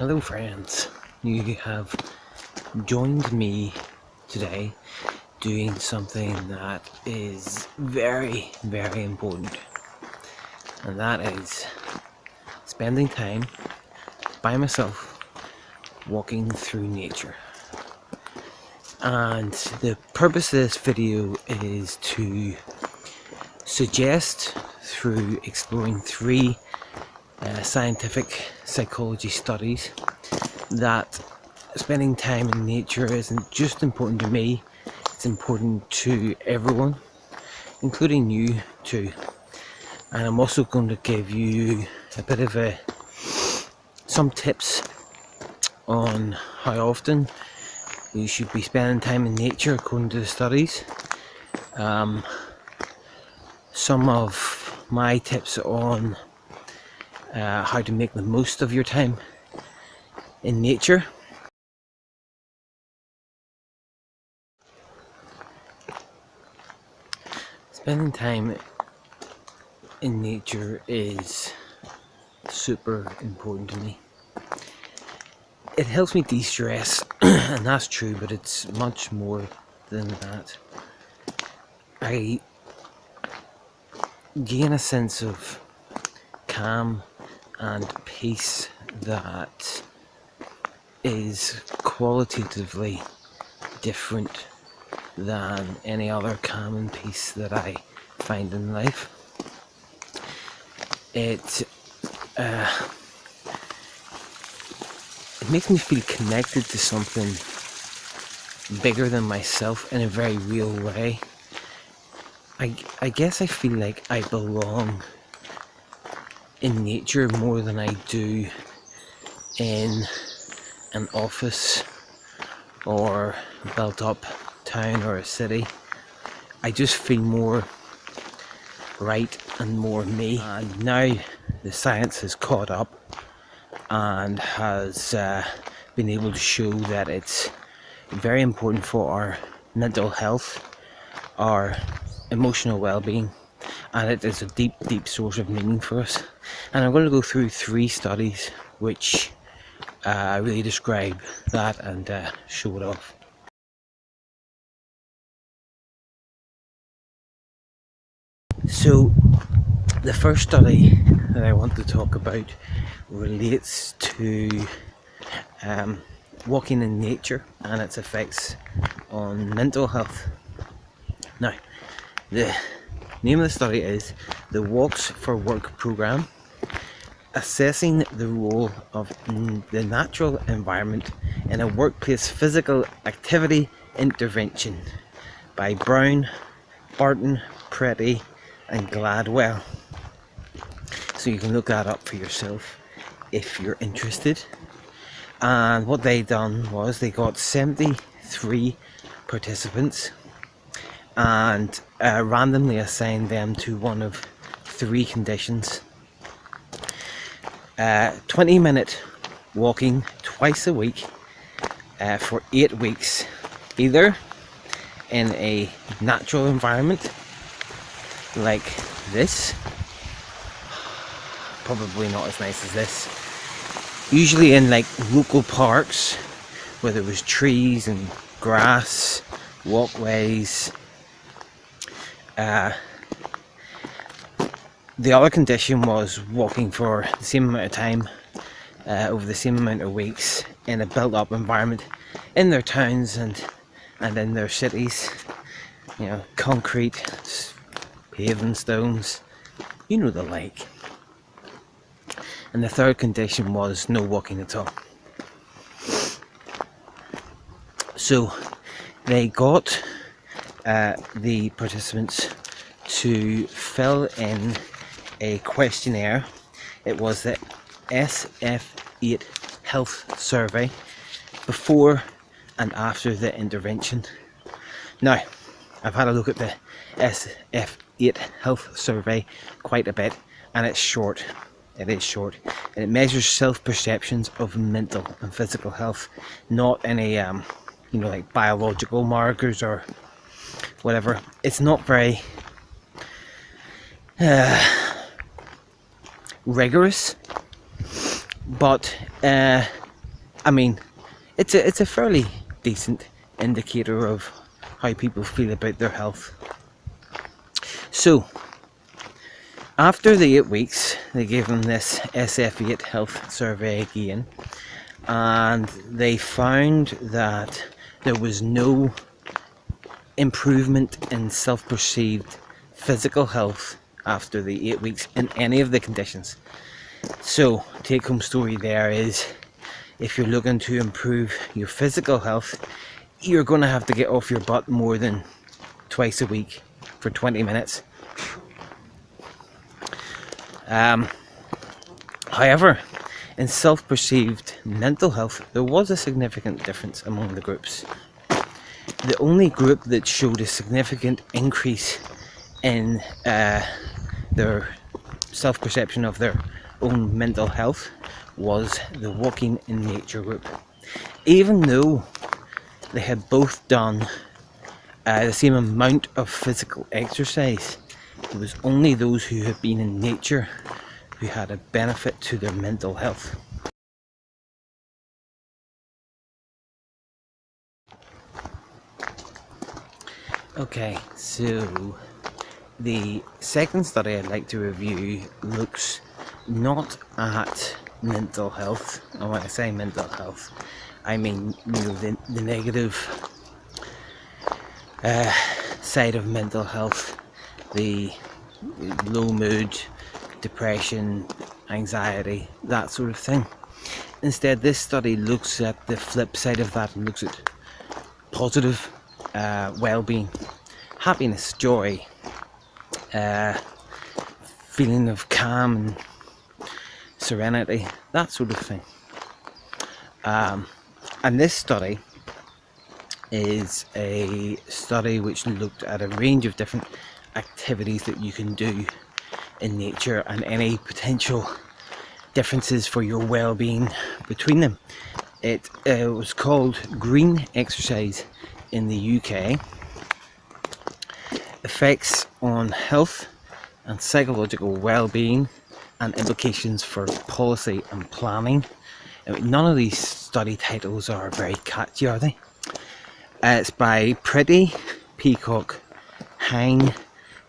Hello friends, you have joined me today doing something that is very, very important, and that is spending time by myself walking through nature. And the purpose of this video is to suggest, through exploring three scientific psychology studies, that spending time in nature isn't just important to me, it's important to everyone, including you too. And I'm also going to give you a bit of some tips on how often you should be spending time in nature according to the studies. Some of my tips on how to make the most of your time in nature. Spending time in nature is super important to me. It helps me de-stress, and that's true, but it's much more than that. I gain a sense of calm and peace that is qualitatively different than any other calm and peace that I find in life. It makes me feel connected to something bigger than myself in a very real way. I guess I feel like I belong in nature more than I do in an office or built up town or a city. I just feel more right and more me. And now the science has caught up and has been able to show that it's very important for our mental health, our emotional well-being, and it is a deep, deep source of meaning for us. And I'm going to go through three studies which really describe that and show it off. So the first study that I want to talk about relates to walking in nature and its effects on mental health. Now, the name of the study is the Walks for Work Programme, assessing the role of the natural environment in a workplace physical activity intervention, by Brown, Barton, Pretty and Gladwell. So you can look that up for yourself if you're interested. And what they done was they got 73 participants and randomly assigned them to one of three conditions: 20-minute walking twice a week for 8 weeks, either in a natural environment like this, probably not as nice as this, usually in like local parks where there was trees and grass, walkways. The other condition was walking for the same amount of time over the same amount of weeks in a built up environment in their towns and in their cities, you know, concrete, paving stones, you know the like. And the third condition was no walking at all. So they got the participants to fill in a questionnaire. It was the SF8 health survey before and after the intervention. Now, I've had a look at the SF8 health survey quite a bit, and it's short. It is short, and it measures self-perceptions of mental and physical health, not any like biological markers or whatever. It's not very rigorous, but I mean, it's a fairly decent indicator of how people feel about their health. So, after the 8 weeks, they gave them this SF8 health survey again, and they found that there was no improvement in self-perceived physical health after the 8 weeks in any of the conditions. So, take home story there is, if you're looking to improve your physical health, you're going to have to get off your butt more than twice a week for 20 minutes. However, in self-perceived mental health, there was a significant difference among the groups. The only group that showed a significant increase in their self-perception of their own mental health was the walking in nature group. Even though they had both done the same amount of physical exercise, it was only those who had been in nature who had a benefit to their mental health. Okay, so the second study I'd like to review looks not at mental health, and when I say mental health, I mean the negative side of mental health, the low mood, depression, anxiety, that sort of thing. Instead, this study looks at the flip side of that and looks at positive well-being, happiness, joy, feeling of calm and serenity, that sort of thing. And this study is a study which looked at a range of different activities that you can do in nature and any potential differences for your well-being between them. It was called Green Exercise in the UK. Effects on health and psychological well-being and implications for policy and planning. None of these study titles are very catchy, are they? It's by Pretty, Peacock, Hine,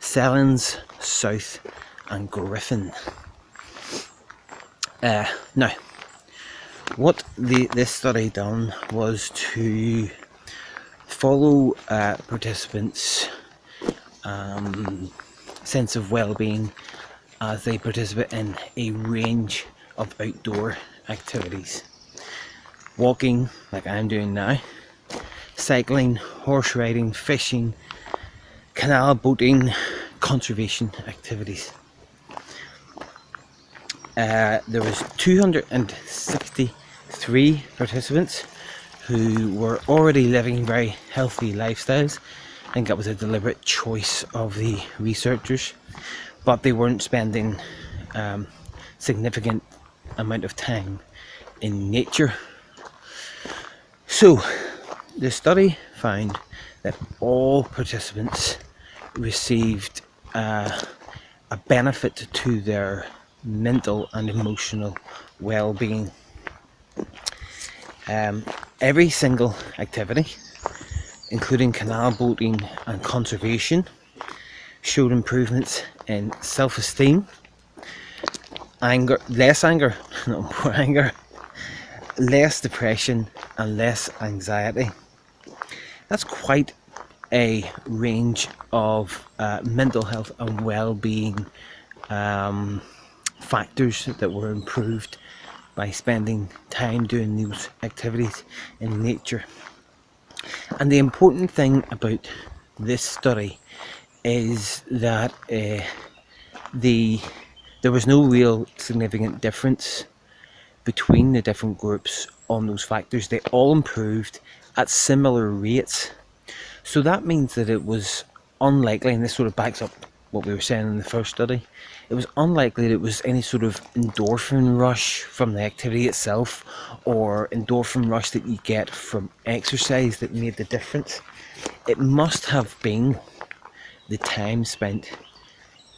Sellens, South and Griffin. Now, what this study done was to follow participants' sense of well-being as they participate in a range of outdoor activities. Walking, like I'm doing now, cycling, horse riding, fishing, canal boating, conservation activities. There was 263 participants who were already living very healthy lifestyles. I think that was a deliberate choice of the researchers, but they weren't spending significant amount of time in nature. So the study found that all participants received a benefit to their mental and emotional well-being. Every single activity, including canal boating and conservation, showed improvements in self-esteem, less anger, less depression and less anxiety. That's quite a range of mental health and well-being factors that were improved by spending time doing these activities in nature. And the important thing about this study is that there was no real significant difference between the different groups on those factors. They all improved at similar rates. So that means that it was unlikely, and this sort of backs up what we were saying in the first study, it was unlikely that it was any sort of endorphin rush from the activity itself or endorphin rush that you get from exercise that made the difference. It must have been the time spent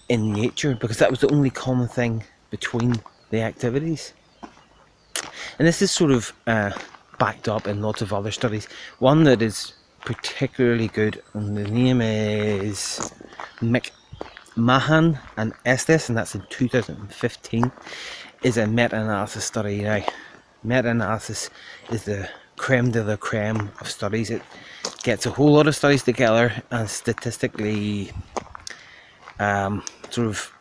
in nature, because that was the only common thing between the activities. And this is sort of backed up in lots of other studies. One that is particularly good, and the name is McMahon and Estes, and that's in 2015, is a meta-analysis study. Now, meta-analysis is the creme de la creme of studies. It gets a whole lot of studies together and statistically sort of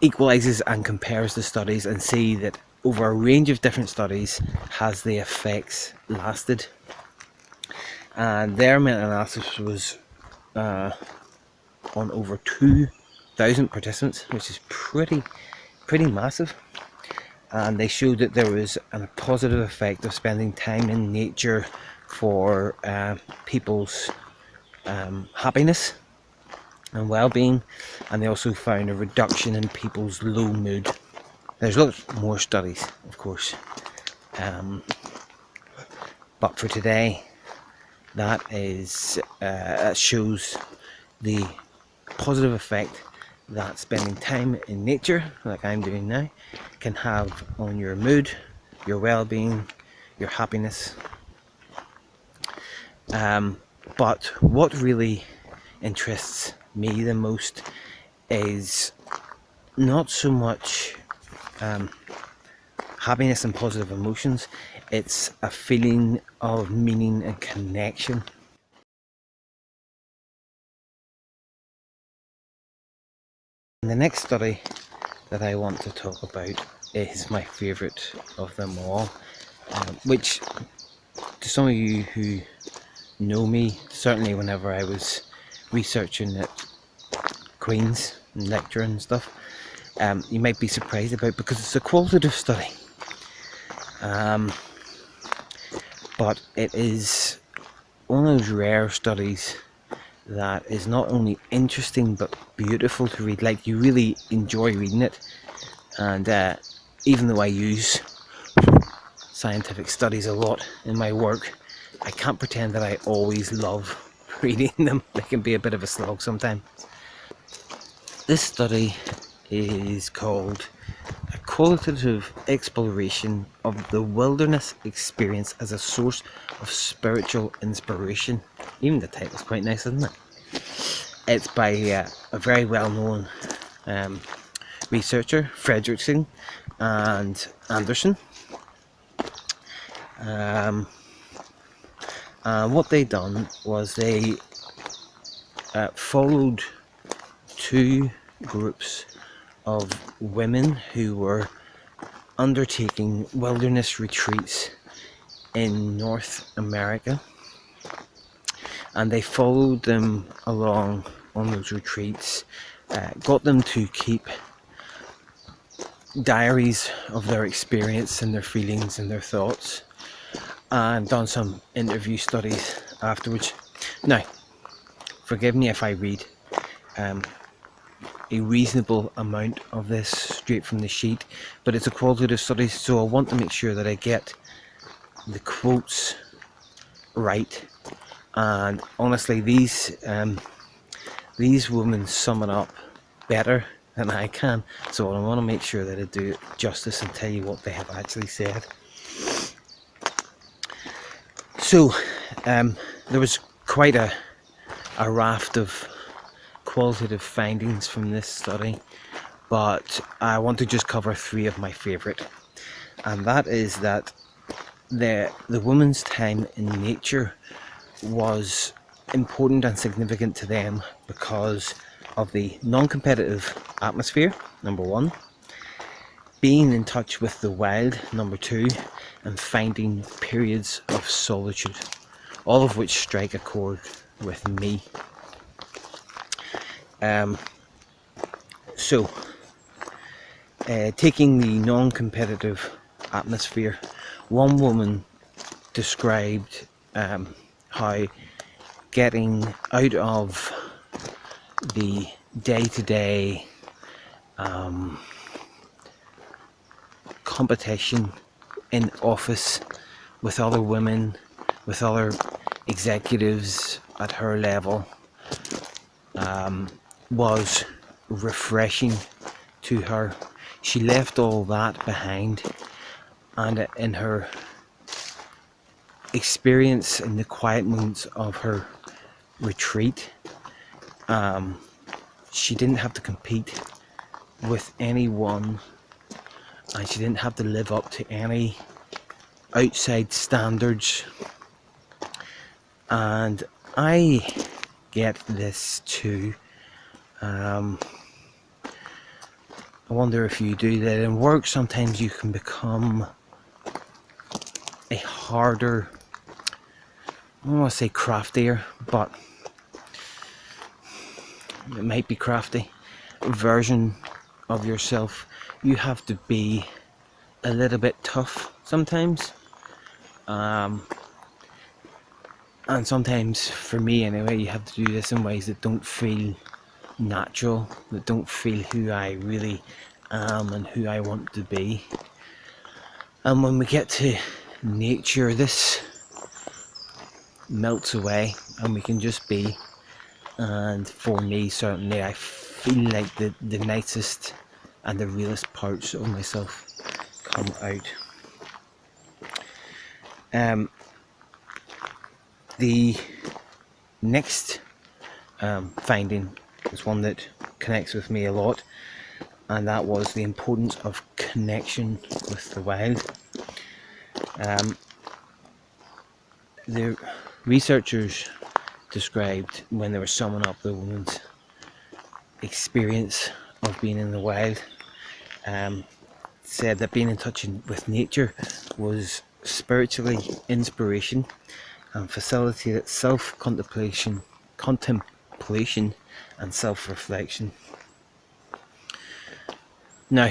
equalizes and compares the studies and see that over a range of different studies has the effects lasted. And their meta-analysis was on over 2,000 participants, which is pretty massive. And they showed that there was a positive effect of spending time in nature for people's happiness and well-being, and they also found a reduction in people's low mood. There's lots more studies, of course, but for today, that shows the positive effect that spending time in nature, like I'm doing now, can have on your mood, your well-being, your happiness. But what really interests me the most is not so much happiness and positive emotions, it's a feeling of meaning and connection. And the next study that I want to talk about is my favourite of them all, which to some of you who know me, certainly whenever I was researching at Queen's and lecturing and stuff, you might be surprised about, because it's a qualitative study. But it is one of those rare studies that is not only interesting but beautiful to read. Like, you really enjoy reading it. And even though I use scientific studies a lot in my work, I can't pretend that I always love reading them. They can be a bit of a slog sometimes. This study is called A Qualitative Exploration of the Wilderness Experience as a Source of Spiritual Inspiration. Even the title's quite nice, isn't it? It's by a very well-known researcher, Fredrickson and Anderson. What they done was they followed two groups of women who were undertaking wilderness retreats in North America, and they followed them along on those retreats, got them to keep diaries of their experience and their feelings and their thoughts, and done some interview studies afterwards. Now, forgive me if I read a reasonable amount of this straight from the sheet, but it's a qualitative study, so I want to make sure that I get the quotes right. And honestly, these women sum it up better than I can, so I want to make sure that I do it justice and tell you what they have actually said. So there was quite a raft of qualitative findings from this study, but I want to just cover three of my favourite, and that is that the woman's time in nature was important and significant to them because of the non-competitive atmosphere, number one, being in touch with the wild, number two, and finding periods of solitude, all of which strike a chord with me. Taking the non-competitive atmosphere, one woman described how getting out of the day-to-day competition in office with other women, with other executives at her level, was refreshing to her. She left all that behind, and in her experience in the quiet moments of her retreat, she didn't have to compete with anyone, and she didn't have to live up to any outside standards. And I get this too. I wonder if you do that in work. Sometimes you can become a harder, I don't want to say craftier, but it might be crafty, version of yourself. You have to be a little bit tough sometimes. And sometimes, for me anyway, you have to do this in ways that don't feel natural, that don't feel who I really am and who I want to be. And when we get to nature, this melts away and we can just be. And for me, certainly, I feel like the nicest and the realest parts of myself come out. The next finding is one that connects with me a lot, and that was the importance of connection with the wild. The researchers described, when they were summing up the woman's experience of being in the wild, said that being in touch with nature was spiritually inspiration and facilitated contemplation and self-reflection. Now,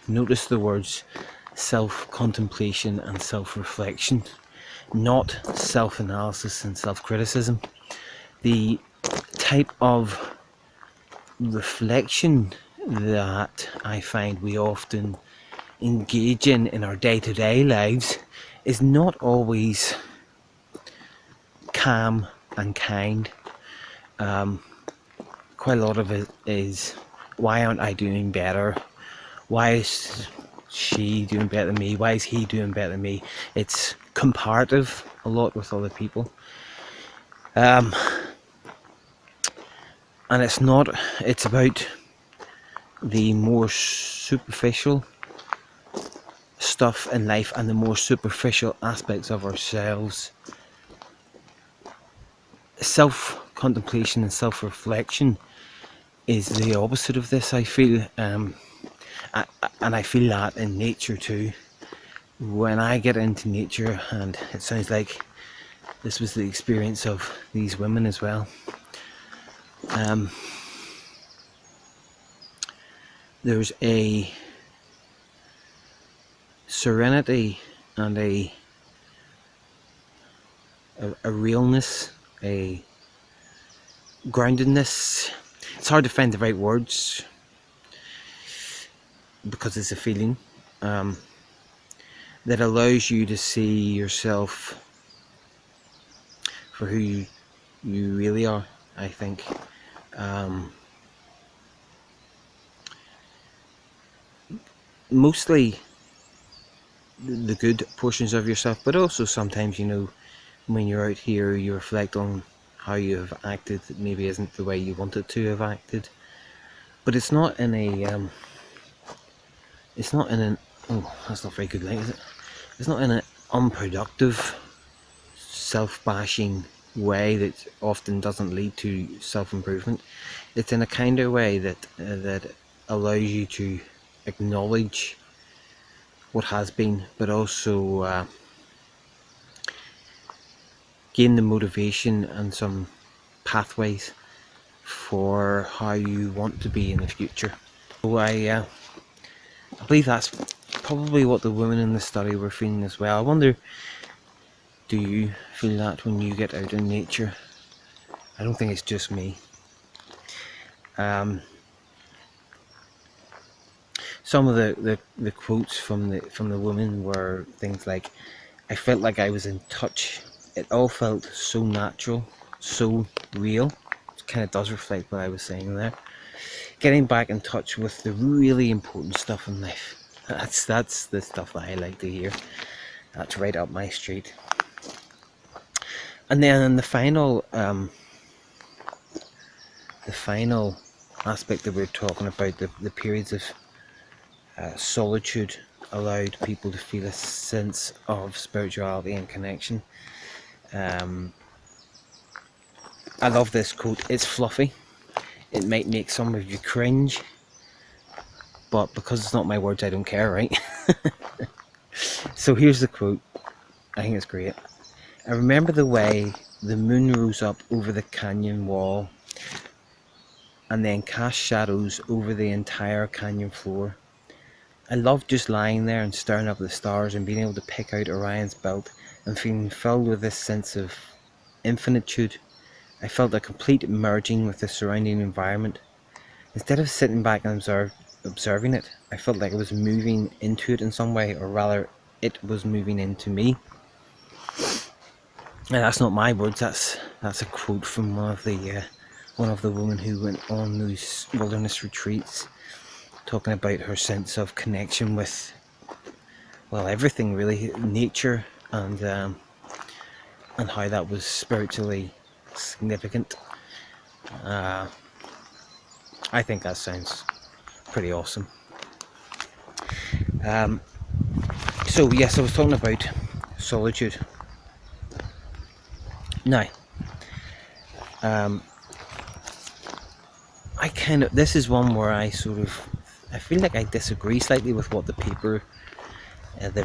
notice the words self-contemplation and self-reflection, not self-analysis and self-criticism. The type of reflection that I find we often engage in our day-to-day lives is not always calm and kind. Quite a lot of it is, why aren't I doing better? Why is she doing better than me? Why is he doing better than me? It's comparative a lot with other people. And it's about the more superficial stuff in life and the more superficial aspects of ourselves. Self-contemplation and self-reflection is the opposite of this, I feel. And I feel that in nature too. When I get into nature, and it sounds like this was the experience of these women as well, there's a serenity and a realness, a groundedness. It's hard to find the right words because it's a feeling that allows you to see yourself for who you really are, I think. Mostly the good portions of yourself, but also sometimes, when you're out here, you reflect on how you have acted that maybe isn't the way you wanted to have acted. But it's not in an oh, that's not very good line, is it? It's not in an unproductive, self-bashing way that often doesn't lead to self-improvement. It's in a kind of way that allows you to acknowledge what has been, but also gain the motivation and some pathways for how you want to be in the future. So I believe that's probably what the women in the study were feeling as well. I wonder, do you feel that when you get out in nature? I don't think it's just me. Some of the quotes from the women were things like, I felt like I was in touch. It all felt so natural, so real. It kind of does reflect what I was saying there. getting back in touch with the really important stuff in life. That's the stuff that I like to hear. That's right up my street. And then the final aspect that we're talking about, the periods of solitude allowed people to feel a sense of spirituality and connection. I love this quote. It's fluffy. It might make some of you cringe, but because it's not my words, I don't care, right? So here's the quote. I think it's great. I remember the way the moon rose up over the canyon wall and then cast shadows over the entire canyon floor. I loved just lying there and staring up at the stars and being able to pick out Orion's belt and feeling filled with this sense of infinitude. I felt a complete merging with the surrounding environment. Instead of sitting back and observing it, I felt like I was moving into it in some way, or rather, it was moving into me. And that's not my words. That's a quote from one of the women who went on those wilderness retreats, talking about her sense of connection with, well, everything really, nature, and how that was spiritually significant. I think that sounds pretty awesome. So yes, I was talking about solitude. Now, this is one where I feel like I disagree slightly with what the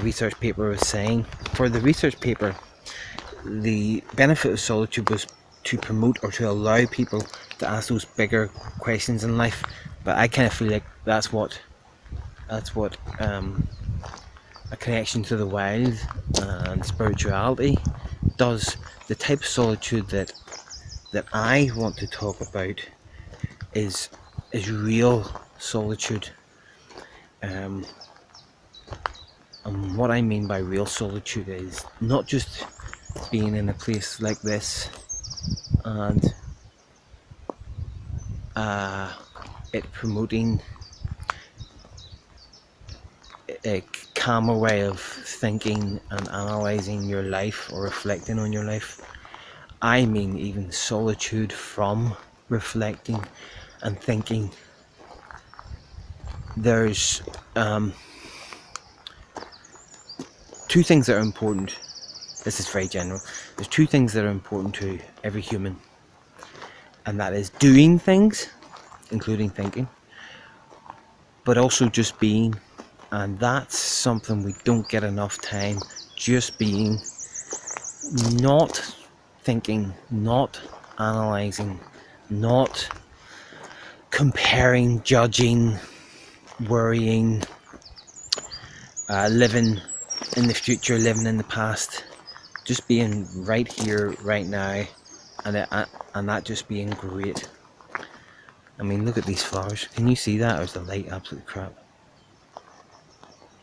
research paper was saying. For the research paper, the benefit of solitude was to promote or to allow people to ask those bigger questions in life. But I kind of feel like that's what a connection to the wild and spirituality does. The type of solitude that I want to talk about is real solitude. And what I mean by real solitude is not just being in a place like this and it promoting a calmer way of thinking and analysing your life or reflecting on your life. I mean even solitude from reflecting and thinking. There's two things that are important. This is very general. There's two things that are important to every human, and that is doing things, including thinking, but also just being. And that's something we don't get enough time. Just being, not thinking, not analysing, not comparing, judging, worrying, living in the future, living in the past. Just being right here, right now, and that just being great. I mean, look at these flowers. Can you see that, or is the light absolute crap?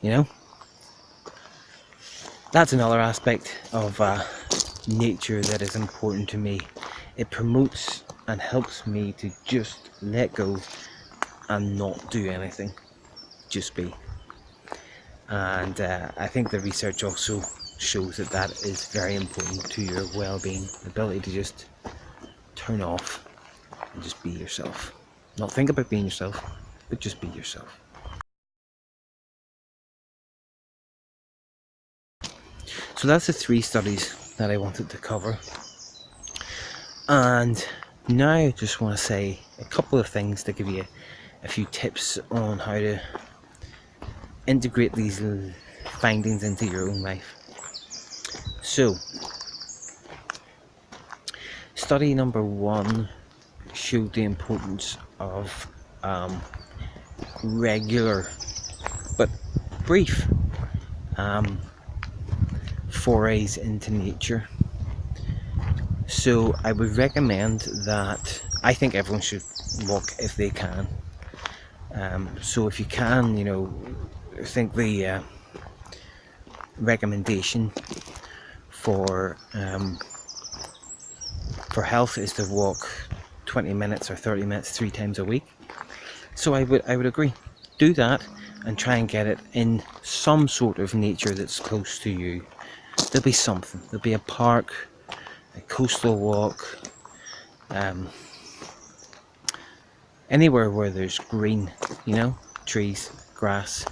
You know? That's another aspect of nature that is important to me. It promotes and helps me to just let go and not do anything. Just be. And I think the research also shows that is very important to your well-being. The ability to just turn off and just be yourself. Not think about being yourself, but just be yourself. So that's the 3 studies that I wanted to cover. And now I just want to say a couple of things to give you a few tips on how to integrate these findings into your own life. So, study number 1 showed the importance of regular but brief forays into nature. So I would recommend that, I think everyone should walk if they can. So if you can, I think the recommendation for health is to walk 20 minutes or 30 minutes 3 times a week. So I would agree. Do that and try and get it in some sort of nature that's close to you. There'll be something. There'll be a park, a coastal walk, anywhere where there's green, trees, grass,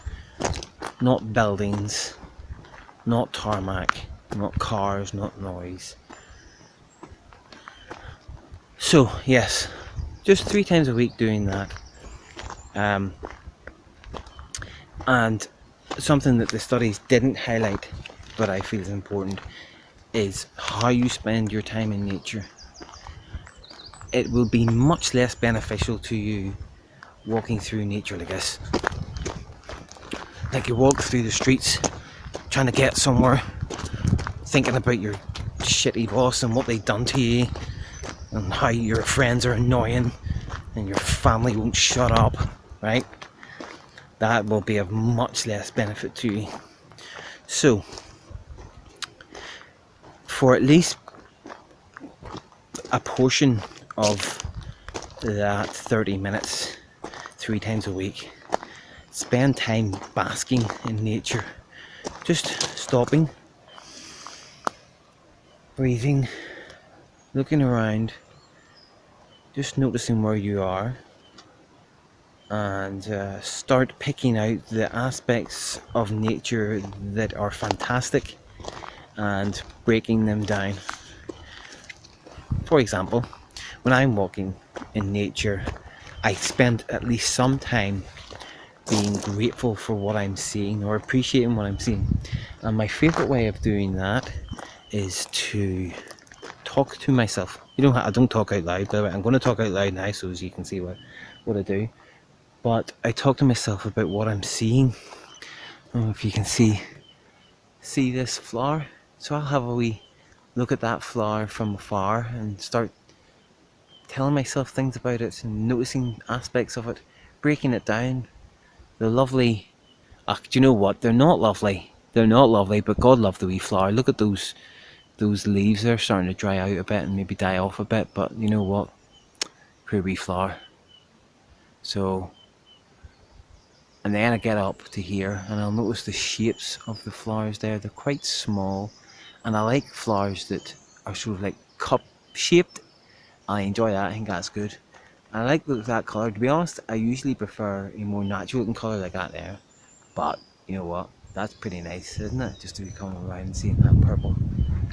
not buildings, not tarmac, not cars, not noise. So yes, just 3 times a week doing that. And something that the studies didn't highlight, but I feel is important, is how you spend your time in nature. It will be much less beneficial to you walking through nature like this. Like you walk through the streets trying to get somewhere, thinking about your shitty boss and what they've done to you, and how your friends are annoying and your family won't shut up, right? That will be of much less benefit to you. So, for at least a portion of that 30 minutes, 3 times a week, spend time basking in nature. Just stopping, breathing, looking around, just noticing where you are, and start picking out the aspects of nature that are fantastic and breaking them down. For example, when I'm walking in nature, I spend at least some time being grateful for what I'm seeing or appreciating what I'm seeing. And my favourite way of doing that is to talk to myself. I don't talk out loud, by the way. I'm going to talk out loud now so as you can see what I do. But I talk to myself about what I'm seeing. I don't know if you can see this flower. So I'll have a wee look at that flower from afar and start telling myself things about it and noticing aspects of it, breaking it down. The lovely... do you know what? They're not lovely. They're not lovely, but God love the wee flower. Look at those leaves. They're starting to dry out a bit and maybe die off a bit, but you know what? Pretty wee flower. So... and then I get up to here and I'll notice the shapes of the flowers there. They're quite small, and I like flowers that are sort of like cup shaped. I enjoy that. I think that's good. And I like that colour. To be honest, I usually prefer a more natural looking colour like that there. But you know what? That's pretty nice, isn't it? Just to be coming around and seeing that purple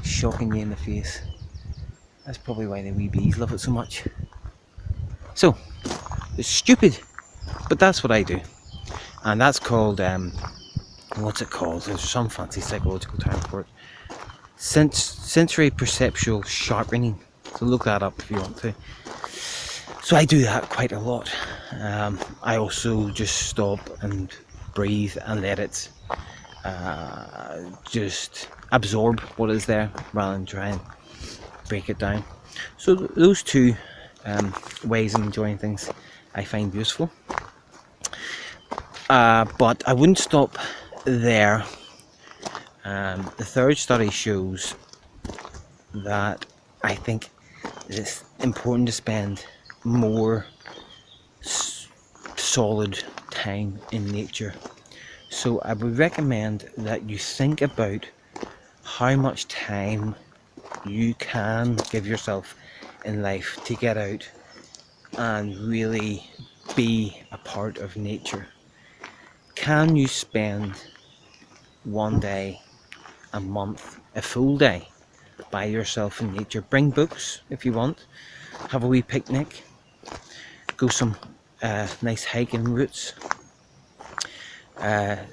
shocking you in the face. That's probably why the wee bees love it so much. So, it's stupid, but that's what I do. And that's called, what's it called? There's some fancy psychological term for it. Sensory perceptual sharpening. So look that up if you want to. So I do that quite a lot. I also just stop and breathe and let it just absorb what is there rather than try and break it down. So those two ways of enjoying things I find useful. But I wouldn't stop there. The third study shows that I think it's important to spend more solid time in nature. So I would recommend that you think about how much time you can give yourself in life to get out and really be a part of nature. Can you spend one day, a month, a full day by yourself in nature? Bring books if you want, have a wee picnic, go some nice hiking routes,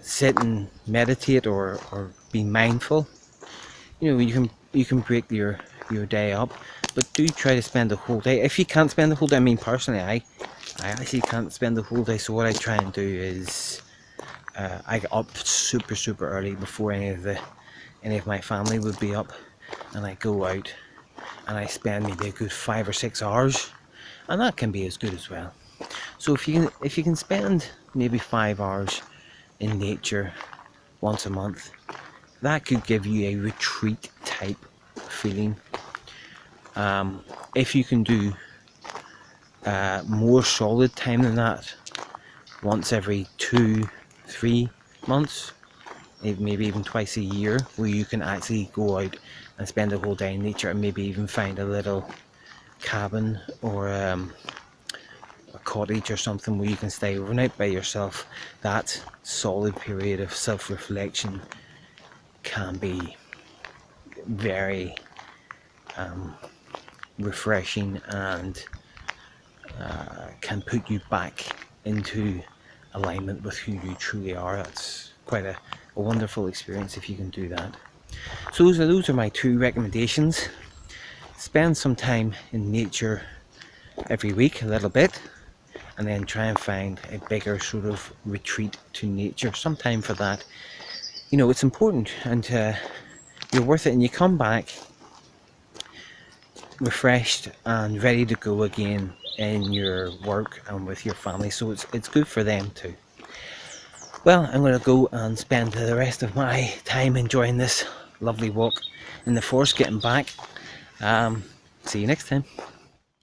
sit and meditate or be mindful. You can break your day up, but do try to spend the whole day. If you can't spend the whole day, I mean personally I actually can't spend the whole day, so what I try and do is I get up super early before any of my family would be up, and I go out and I spend maybe a good 5 or 6 hours, and that can be as good as well. So if you can spend maybe 5 hours in nature once a month, that could give you a retreat type feeling. If you can do more solid time than that, once every 2-3 months, maybe even twice a year, where you can actually go out and spend a whole day in nature, and maybe even find a little cabin or a cottage or something where you can stay overnight by yourself. That solid period of self-reflection can be very refreshing, and can put you back into alignment with who you truly are. That's quite a wonderful experience if you can do that. So those are my 2 recommendations. Spend some time in nature every week, a little bit, and then try and find a bigger sort of retreat to nature. Some time for that. It's important, and you're worth it, and you come back refreshed and ready to go again in your work and with your family. So it's good for them too. Well, I'm going to go and spend the rest of my time enjoying this lovely walk in the forest, getting back. See you next time.